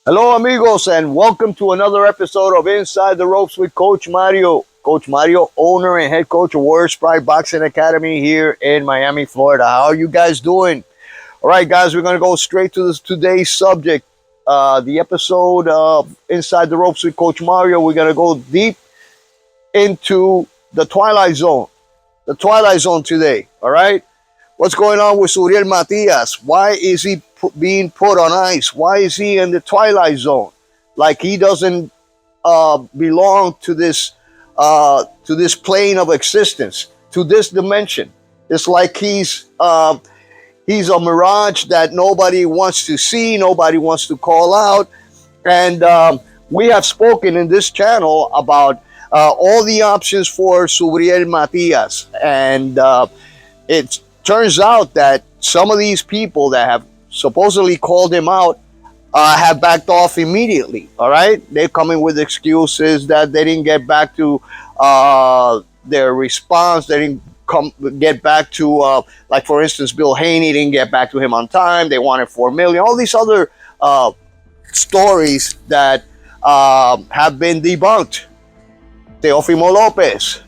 Hello, amigos, and welcome to another episode of Inside the Ropes with Coach Mario. Coach Mario, owner and head coach of Warriors Pride Boxing Academy here in Miami, Florida. How are you guys doing? All right, guys, we're going to go straight to today's subject. The episode of Inside the Ropes with Coach Mario. We're going to go deep into the Twilight Zone. The Twilight Zone today, all right? What's going on with Subriel Matias? Why is he being put on ice? Why is he in the Twilight Zone? Like he doesn't belong to this plane of existence, to this dimension. It's like he's a mirage that nobody wants to see, nobody wants to call out. And we have spoken in this channel about all the options for Subriel Matias. And it turns out that some of these people that have supposedly called him out have backed off immediately. All right, they're coming with excuses that they didn't get back to their response. They didn't get back to, like for instance, Bill Haney didn't get back to him on time. They wanted $4 million. All these other stories that have been debunked. Teofimo Lopez,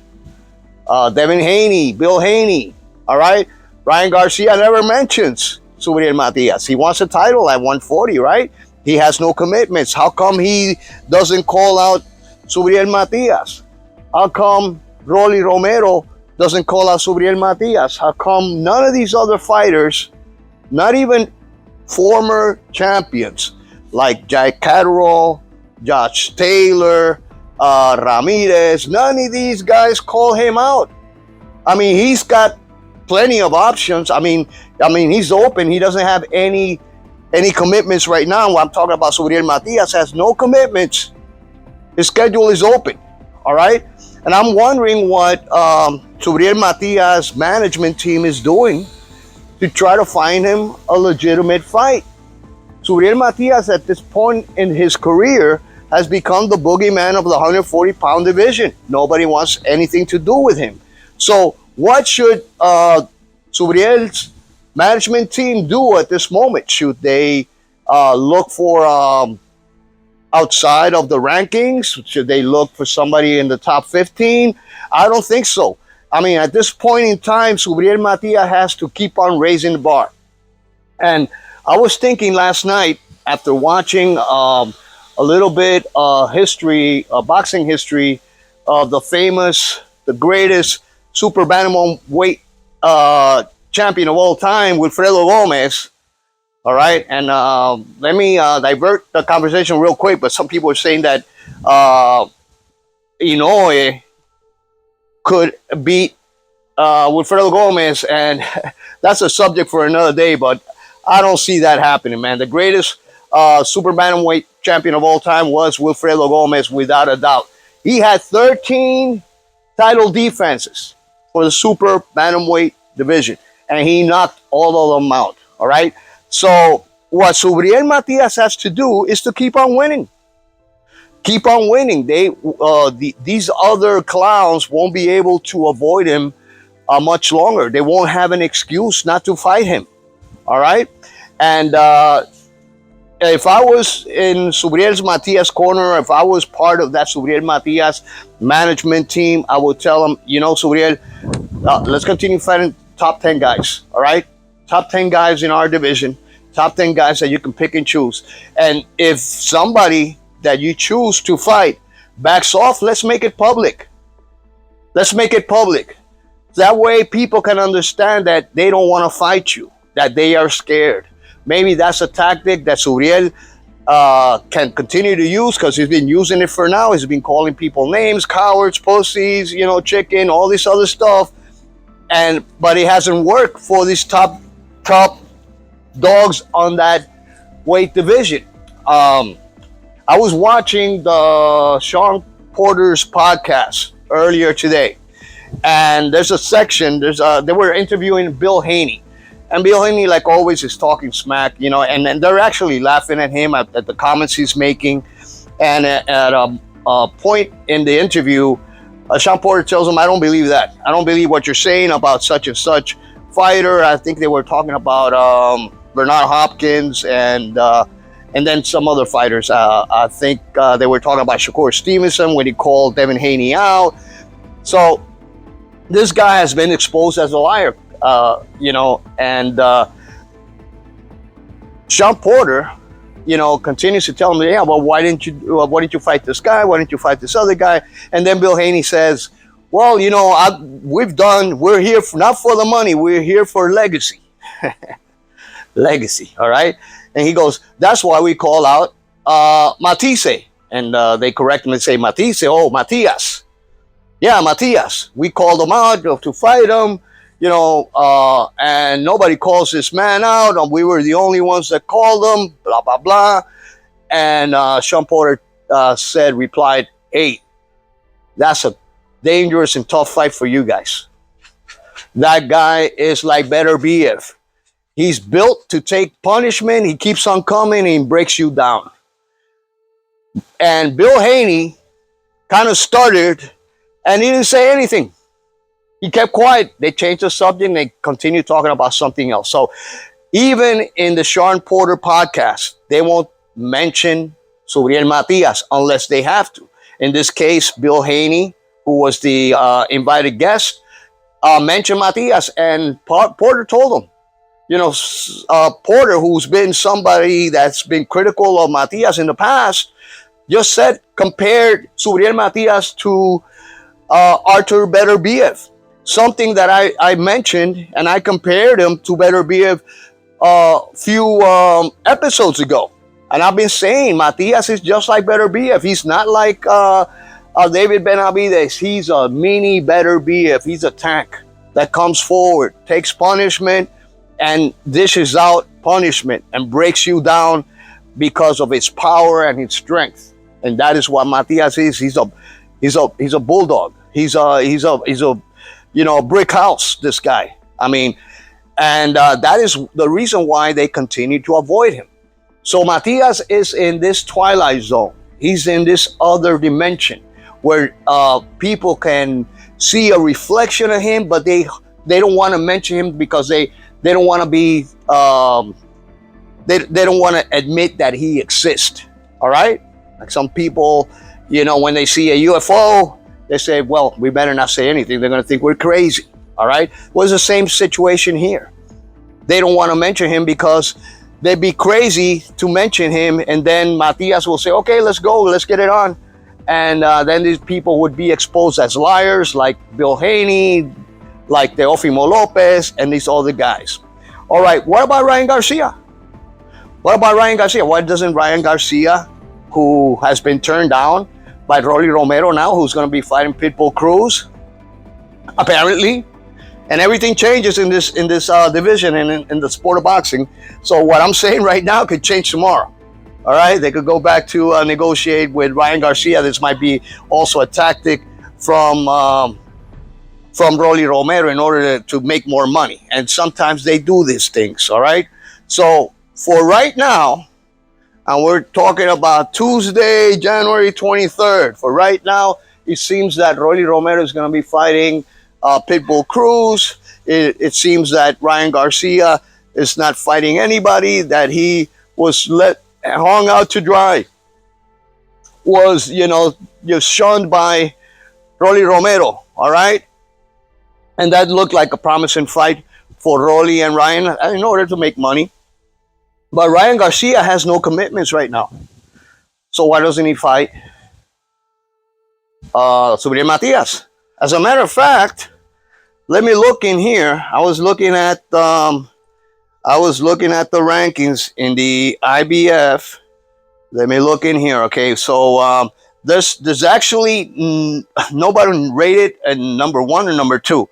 Devin Haney, Bill Haney. All right, Ryan Garcia never mentions Subriel Matias. He wants a title at 140, right? He has no commitments. How come he doesn't call out Subriel Matias? How come Rolly Romero doesn't call out Subriel Matias? How come none of these other fighters, not even former champions like Jack Catterall, Josh Taylor, Ramirez, none of these guys call him out? I mean, he's got plenty of options. I mean, he's open. He doesn't have any commitments right now. I'm talking about Subriel Matias has no commitments. His schedule is open. All right, and I'm wondering what Subriel Matias' management team is doing to try to find him a legitimate fight. Subriel Matias, at this point in his career, has become the boogeyman of the 140-pound division. Nobody wants anything to do with him. So what should Subriel's management team do at this moment? Should they look for outside of the rankings? Should they look for somebody in the top 15? I don't think so. I mean, at this point in time, Subriel Matias has to keep on raising the bar. And I was thinking last night after watching a little bit history, boxing history of the greatest super bantamweight champion of all time, Wilfredo Gomez. All right, and let me divert the conversation real quick. But some people are saying that Inoue could beat Wilfredo Gomez, and that's a subject for another day. But I don't see that happening, man. The greatest super bantamweight champion of all time was Wilfredo Gomez, without a doubt. He had 13 title defenses for the super bantamweight division, and he knocked all of them out. All right. So what Subriel Matias has to do is to keep on winning. Keep on winning. These other clowns won't be able to avoid him much longer. They won't have an excuse not to fight him. All right. And if I was in Subriel Matias' corner, if I was part of that Subriel Matias management team, I would tell him, Subriel, let's continue fighting top 10 guys. All right. Top 10 guys in our division, top 10 guys that you can pick and choose. And if somebody that you choose to fight backs off, let's make it public. Let's make it public. That way people can understand that they don't want to fight you, that they are scared. Maybe that's a tactic that Subriel can continue to use, because he's been using it for now. He's been calling people names, cowards, pussies, chicken, all this other stuff. But it hasn't worked for these top dogs on that weight division. I was watching the Sean Porter's podcast earlier today, and there's a section. They were interviewing Bill Haney, and Bill Haney, like always, is talking smack, and they're actually laughing at him at the comments he's making. And at a point in the interview, Sean Porter tells him, "I don't believe that. I don't believe what you're saying about such and such fighter." I think they were talking about Bernard Hopkins and and then some other fighters. I think they were talking about Shakur Stevenson when he called Devin Haney out. So this guy has been exposed as a liar, and Sean Porter, continues to tell him, yeah, well, why didn't you fight this guy? Why didn't you fight this other guy? And then Bill Haney says, well, we're here not for the money. We're here for legacy. Legacy, all right? And he goes, that's why we call out Matisse. And they correct him and say, Matisse, oh, Matias. Yeah, Matias. We called him out to fight him, and nobody calls this man out. And we were the only ones that called him, blah, blah, blah. And Sean Porter replied, hey, that's a dangerous and tough fight for you guys. That guy is like Better BF. He's built to take punishment. He keeps on coming and he breaks you down. And Bill Haney kind of started and he didn't say anything. He kept quiet. They changed the subject and they continued talking about something else. So even in the Sean Porter podcast, they won't mention Subriel Matias unless they have to. In this case, Bill Haney, who was the invited guest, mentioned Matias, and Porter told him, Porter, who's been somebody that's been critical of Matias in the past, just compared Subriel Matias to Arthur Better BF. Something that I mentioned, and I compared him to Better BF a few episodes ago. And I've been saying Matias is just like Better BF. He's not like David Benavidez. He's a mini Better BF. He's a tank that comes forward, takes punishment, and dishes out punishment and breaks you down because of his power and his strength. And that is what Matias is. He's a bulldog. He's a brick house, this guy. I mean, and that is the reason why they continue to avoid him. So Matias is in this twilight zone. He's in this other dimension where people can see a reflection of him, but they don't want to mention him because they don't want to be they don't want to admit that he exists. All right, like some people, when they see a UFO, they say, well, we better not say anything. They're going to think we're crazy. All right, well, it's the same situation here. They don't want to mention him because they'd be crazy to mention him, and then Matias will say, okay, let's go, let's get it on. And then these people would be exposed as liars, like Bill Haney, like Teofimo Lopez, and these other guys. All right, what about Ryan Garcia? What about Ryan Garcia? Why doesn't Ryan Garcia, who has been turned down by Rolly Romero now, who's going to be fighting Pitbull Cruz, apparently, and everything changes in this division and in the sport of boxing. So what I'm saying right now could change tomorrow. All right, they could go back to negotiate with Ryan Garcia. This might be also a tactic from Rolly Romero in order to make more money. And sometimes they do these things. All right. So for right now, and we're talking about Tuesday, January 23rd. For right now, it seems that Rolly Romero is going to be fighting Pitbull Cruz. It seems that Ryan Garcia is not fighting anybody, that he was hung out to dry, was, just shunned by Rolly Romero, all right? And that looked like a promising fight for Rolly and Ryan in order to make money. But Ryan Garcia has no commitments right now. So why doesn't he fight Subriel Matias? As a matter of fact, let me look in here. I was looking at the rankings in the IBF. Let me look in here. Okay, so there's actually nobody rated at number 1 or number 2.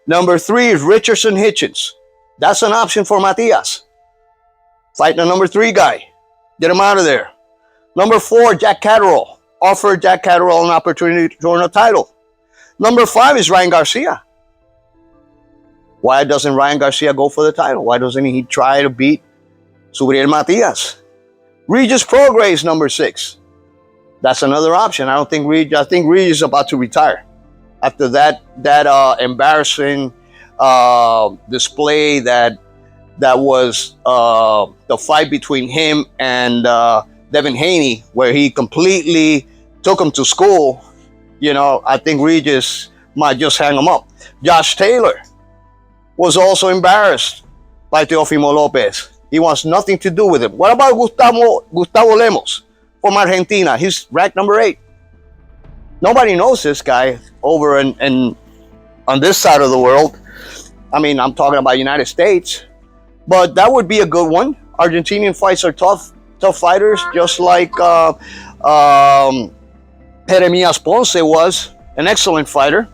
Number 3 is Richardson Hitchens. That's an option for Matias. Fighting a number 3 guy. Get him out of there. Number 4, Jack Catterall. Offer Jack Catterall an opportunity to join a title. Number 5 is Ryan Garcia. Why doesn't Ryan Garcia go for the title? Why doesn't he try to beat Subriel Matias? Regis Prograis, number 6. That's another option. I think Regis is about to retire after that embarrassing display that that was the fight between him and Devin Haney, where he completely took him to school. You know, I think Regis might just hang him up. Josh Taylor was also embarrassed by Teofimo Lopez. He wants nothing to do with him. What about Gustavo Lemos from Argentina? He's ranked number 8. Nobody knows this guy over in on this side of the world. I mean, I'm talking about United States. But that would be a good one. Argentinian fights are tough fighters, just like Jeremias Ponce was an excellent fighter.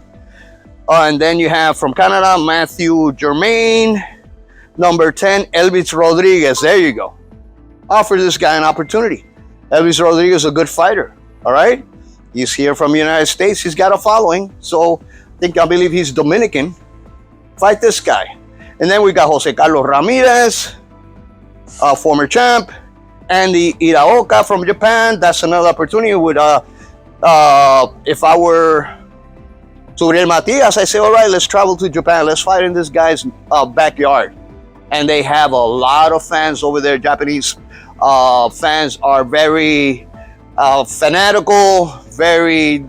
And then you have from Canada, Matthew Germain. Number 10, Elvis Rodriguez. There you go. Offer this guy an opportunity. Elvis Rodriguez is a good fighter. All right? He's here from the United States. He's got a following. So I believe he's Dominican. Fight this guy. And then we got Jose Carlos Ramirez, former champ. Andy Iraoka from Japan. That's another opportunity. With if I were Subriel Matias, I say, all right, let's travel to Japan. Let's fight in this guy's backyard. And they have a lot of fans over there. Japanese fans are very fanatical, very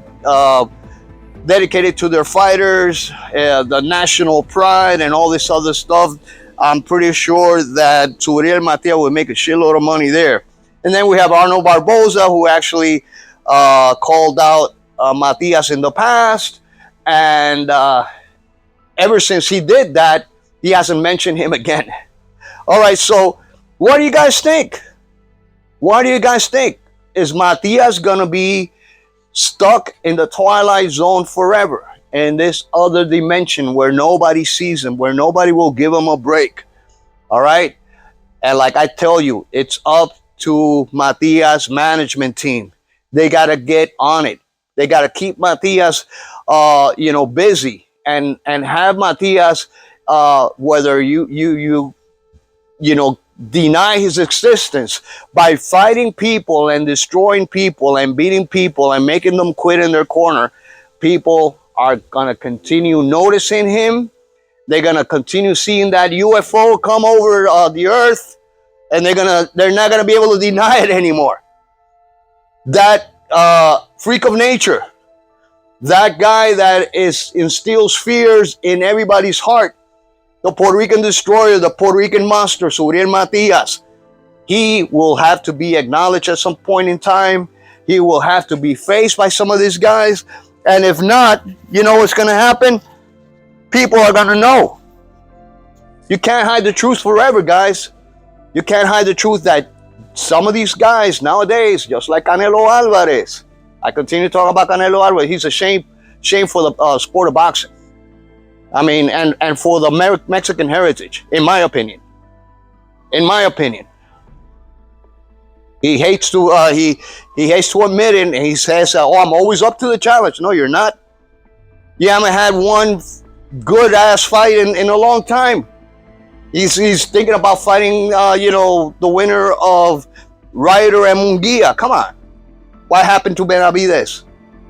dedicated to their fighters, the national pride and all this other stuff. I'm pretty sure that Subriel Matias will make a shitload of money there. And then we have Arnold Barboza, who actually called out Matias in the past. And ever since he did that, he hasn't mentioned him again. All right, so what do you guys think? What do you guys think? Is Matias going to be stuck in the Twilight Zone forever, in this other dimension where nobody sees him, where nobody will give him a break? All right? And like I tell you, it's up to Matias' management team. They got to get on it. They got to keep Matias busy and have Matias, whether you deny his existence by fighting people and destroying people and beating people and making them quit in their corner. People are going to continue noticing him. They're going to continue seeing that UFO come over the earth, and they're not going to be able to deny it anymore. That freak of nature, that guy that instills fears in everybody's heart, the Puerto Rican destroyer, the Puerto Rican monster, Subriel Matias, he will have to be acknowledged at some point in time. He will have to be faced by some of these guys. And if not, you know what's going to happen? People are going to know. You can't hide the truth forever, guys. You can't hide the truth that some of these guys nowadays, just like Canelo Alvarez, I continue to talk about Canelo Alvarez. He's a shame for the sport of boxing. I mean, and for the Mexican heritage, in my opinion. In my opinion. He hates to admit it, and he says, "Oh, I'm always up to the challenge." No, you're not. You haven't had one good ass fight in a long time. He's thinking about fighting, the winner of Ryder and Munguia. Come on. What happened to Benavides?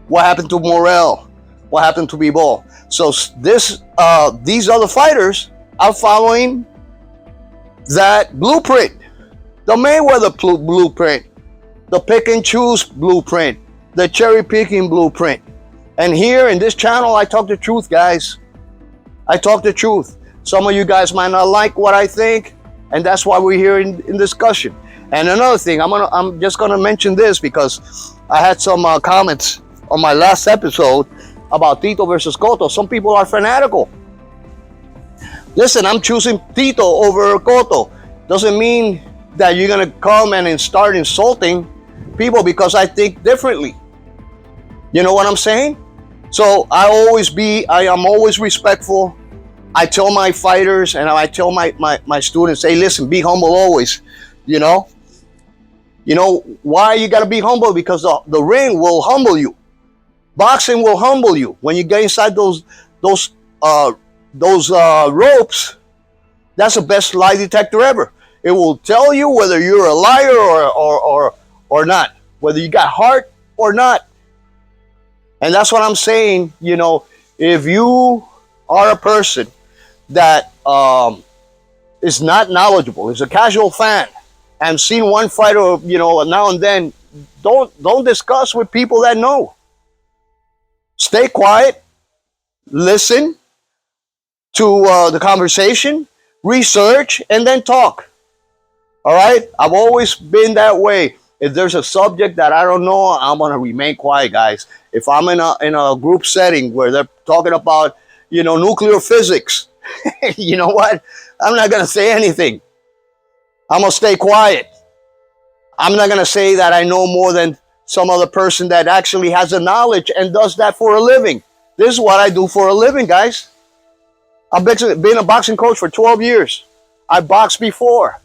What happened to Morel? What happened to Bivol? So these other fighters are following that blueprint. The Mayweather blueprint, the pick and choose blueprint, the cherry picking blueprint. And here in this channel, I talk the truth, guys. I talk the truth. Some of you guys might not like what I think, and that's why we're here in discussion. And another thing, I'm just gonna mention this because I had some comments on my last episode about Tito versus Cotto. Some people are fanatical. Listen, I'm choosing Tito over Cotto. Doesn't mean that you're gonna come and start insulting people because I think differently. You know what I'm saying? So I am always respectful. I tell my fighters and I tell my students, hey, listen, be humble always. You know why you gotta be humble? Because the ring will humble you. Boxing will humble you. When you get inside those ropes, that's the best lie detector ever. It will tell you whether you're a liar or not, whether you got heart or not. And that's what I'm saying. If you are a person that is not knowledgeable, is a casual fan, and seen one fighter, now and then, don't discuss with people that know. Stay quiet, listen to the conversation, research, and then talk. All right? I've always been that way. If there's a subject that I don't know, I'm gonna remain quiet, guys. If I'm in a group setting where they're talking about, nuclear physics, you know what? I'm not gonna say anything. I'm gonna stay quiet. I'm not gonna say that I know more than some other person that actually has the knowledge and does that for a living. This is what I do for a living, guys. I've been a boxing coach for 12 years. I boxed before.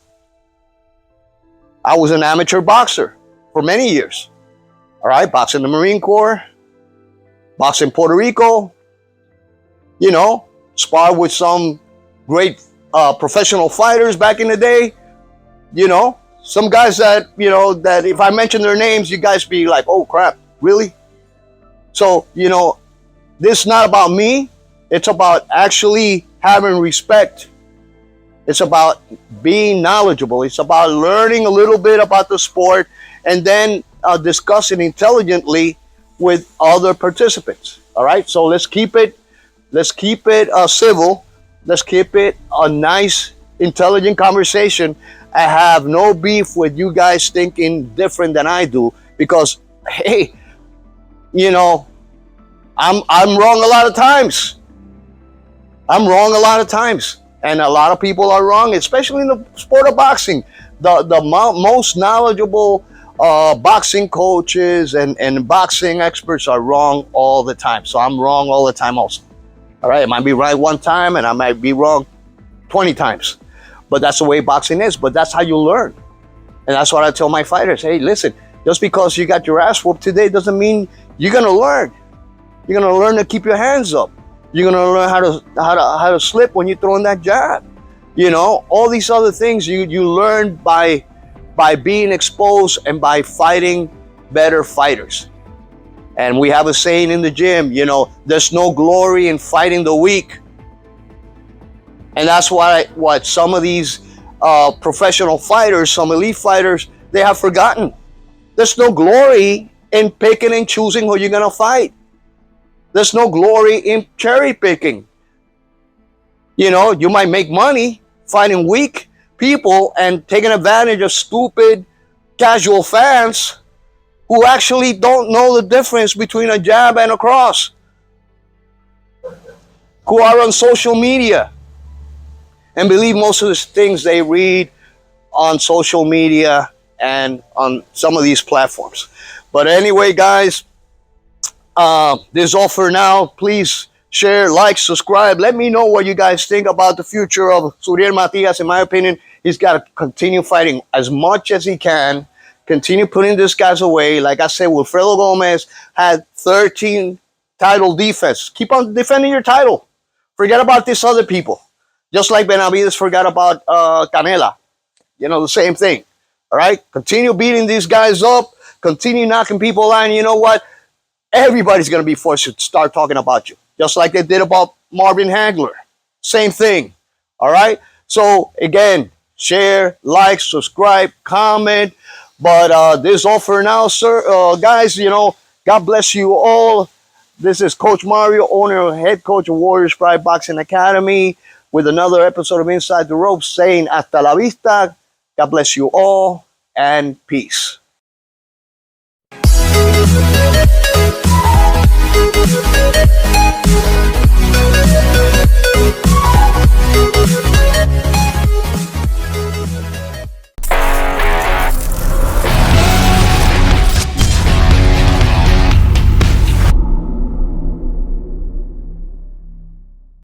I was an amateur boxer for many years. All right, boxed in the Marine Corps, boxed in Puerto Rico, sparred with some great professional fighters back in the day. Some guys that, that if I mention their names, you guys be like, oh crap, really? So, this is not about me. It's about actually having respect. It's about being knowledgeable. It's about learning a little bit about the sport and then discussing intelligently with other participants. All right. So let's keep it civil. Let's keep it a nice, intelligent conversation. I have no beef with you guys thinking different than I do because, hey, I'm wrong a lot of times. And a lot of people are wrong, especially in the sport of boxing. The most knowledgeable boxing coaches and boxing experts are wrong all the time. So I'm wrong all the time also. All right, I might be right one time and I might be wrong 20 times. But that's the way boxing is. But that's how you learn. And that's what I tell my fighters. Hey, listen, just because you got your ass whooped today doesn't mean you're going to learn. You're going to learn to keep your hands up. You're going to learn how to slip when you're throwing that jab. All these other things you learn by being exposed and by fighting better fighters. And we have a saying in the gym, there's no glory in fighting the weak. And that's what some of these professional fighters, some elite fighters, they have forgotten. There's no glory in picking and choosing who you're going to fight. There's no glory in cherry picking. You might make money fighting weak people and taking advantage of stupid casual fans who actually don't know the difference between a jab and a cross, who are on social media and believe most of the things they read on social media and on some of these platforms. But anyway, guys, this is all for now. Please share, like, subscribe. Let me know what you guys think about the future of Subriel Matias. In my opinion, he's got to continue fighting as much as he can. Continue putting these guys away. Like I said, Wilfredo Gomez had 13 title defense. Keep on defending your title. Forget about these other people. Just like Benavidez forgot about Canela. The same thing. All right? Continue beating these guys up. Continue knocking people out. And you know what? Everybody's going to be forced to start talking about you. Just like they did about Marvin Hagler. Same thing. All right? So, again, share, like, subscribe, comment. But this is all for now, sir. Guys, God bless you all. This is Coach Mario, owner and head coach of Warriors Pride Boxing Academy, with another episode of Inside the Ropes saying hasta la vista. God bless you all, and peace.